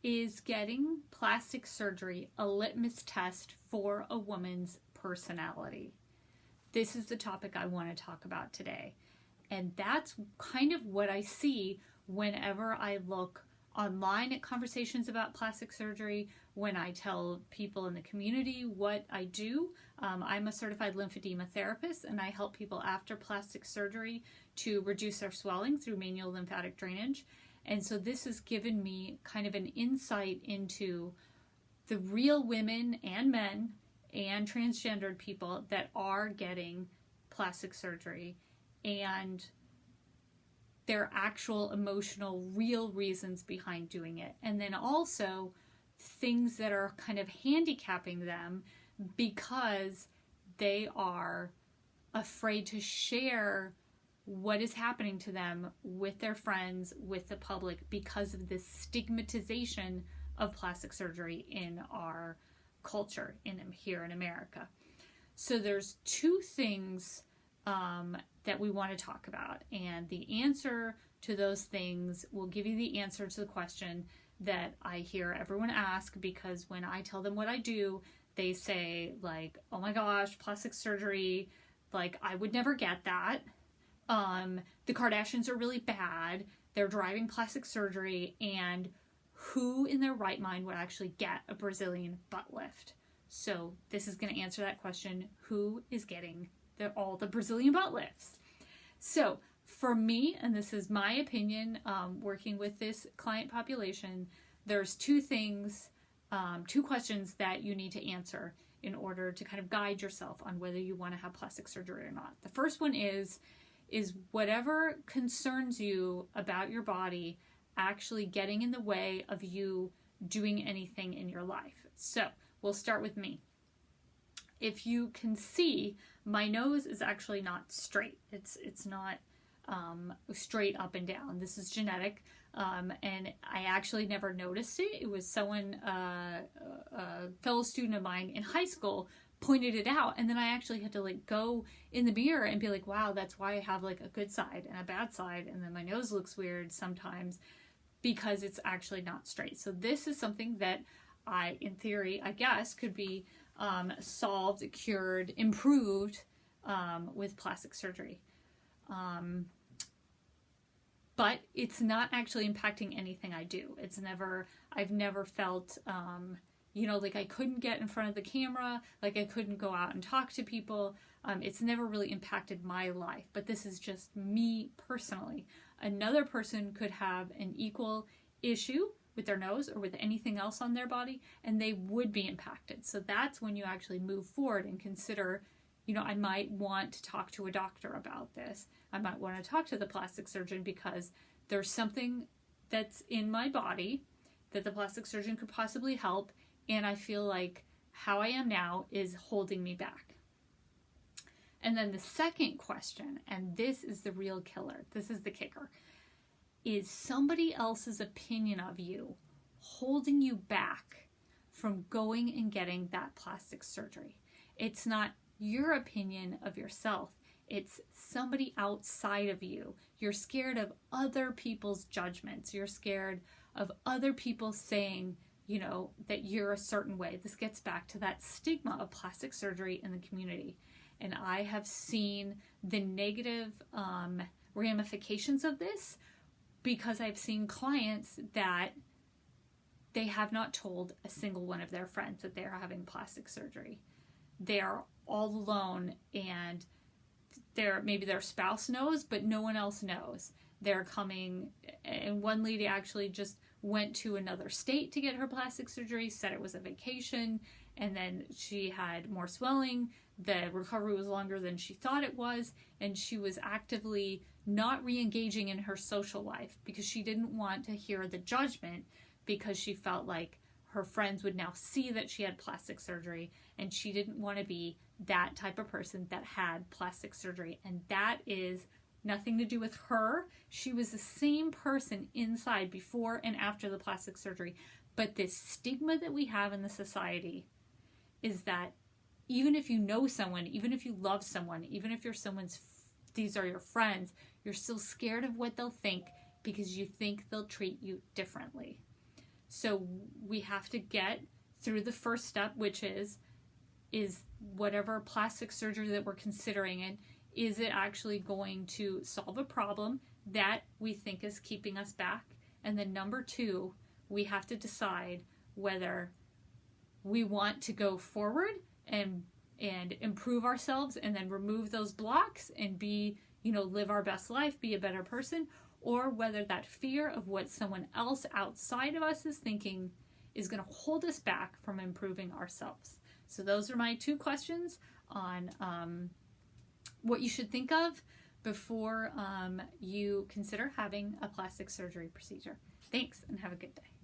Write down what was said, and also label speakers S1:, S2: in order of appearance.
S1: Is getting plastic surgery a litmus test for a woman's personality? This is the topic I want to talk about today. And that's kind of what I see whenever I look online at conversations about plastic surgery, when I tell people in the community what I do. I'm a certified lymphedema therapist, and I help people after plastic surgery to reduce their swelling through manual lymphatic drainage. And so this has given me kind of an insight into the real women and men and transgendered people that are getting plastic surgery and their actual emotional, real reasons behind doing it. And then also things that are kind of handicapping them because they are afraid to share what is happening to them with their friends, with the public, because of this stigmatization of plastic surgery in our culture here in America. So there's two things that we want to talk about, and the answer to those things will give you the answer to the question that I hear everyone ask, because when I tell them what I do, they say like, oh my gosh, plastic surgery, like I would never get that. The Kardashians are really bad. They're driving plastic surgery, and who in their right mind would actually get a Brazilian butt lift? So this is going to answer that question. Who is getting all the Brazilian butt lifts? So for me, and this is my opinion, working with this client population, there's two things, two questions that you need to answer in order to kind of guide yourself on whether you want to have plastic surgery or not. The first one is whatever concerns you about your body actually getting in the way of you doing anything in your life? So we'll start with me. If you can see, my nose is actually not straight. It's not straight up and down. This is genetic, and I actually never noticed it. It was someone, a fellow student of mine in high school, pointed it out, and then I actually had to like go in the mirror and be like, wow, that's why I have like a good side and a bad side, and then my nose looks weird sometimes because it's actually not straight. So this is something that in theory, I guess, could be solved, cured, improved with plastic surgery. But it's not actually impacting anything I do. I've never felt, like I couldn't get in front of the camera, like I couldn't go out and talk to people. It's never really impacted my life, but this is just me personally. Another person could have an equal issue with their nose or with anything else on their body, and they would be impacted. So that's when you actually move forward and consider, I might want to talk to a doctor about this. I might want to talk to the plastic surgeon because there's something that's in my body that the plastic surgeon could possibly help, and I feel like how I am now is holding me back. And then the second question, and this is the real killer, this is the kicker, is somebody else's opinion of you holding you back from going and getting that plastic surgery. It's not your opinion of yourself. It's somebody outside of you. You're scared of other people's judgments. You're scared of other people saying, that you're a certain way. This gets back to that stigma of plastic surgery in the community. And I have seen the negative ramifications of this because I've seen clients that they have not told a single one of their friends that they're having plastic surgery. They're all alone, and maybe their spouse knows, but no one else knows. They're coming, and one lady actually just went to another state to get her plastic surgery, said it was a vacation, and then she had more swelling. The recovery was longer than she thought it was, and she was actively not re-engaging in her social life because she didn't want to hear the judgment, because she felt like her friends would now see that she had plastic surgery, and she didn't want to be that type of person that had plastic surgery. And that is nothing to do with her. She was the same person inside before and after the plastic surgery. But this stigma that we have in the society is that even if you know someone, even if you love someone, even if these are your friends, you're still scared of what they'll think because you think they'll treat you differently. So we have to get through the first step, which is whatever plastic surgery that we're considering, and is it actually going to solve a problem that we think is keeping us back? And then number two, we have to decide whether we want to go forward and improve ourselves and then remove those blocks and be, live our best life, be a better person, or whether that fear of what someone else outside of us is thinking is going to hold us back from improving ourselves. So those are my two questions on what you should think of before you consider having a plastic surgery procedure. Thanks, and have a good day.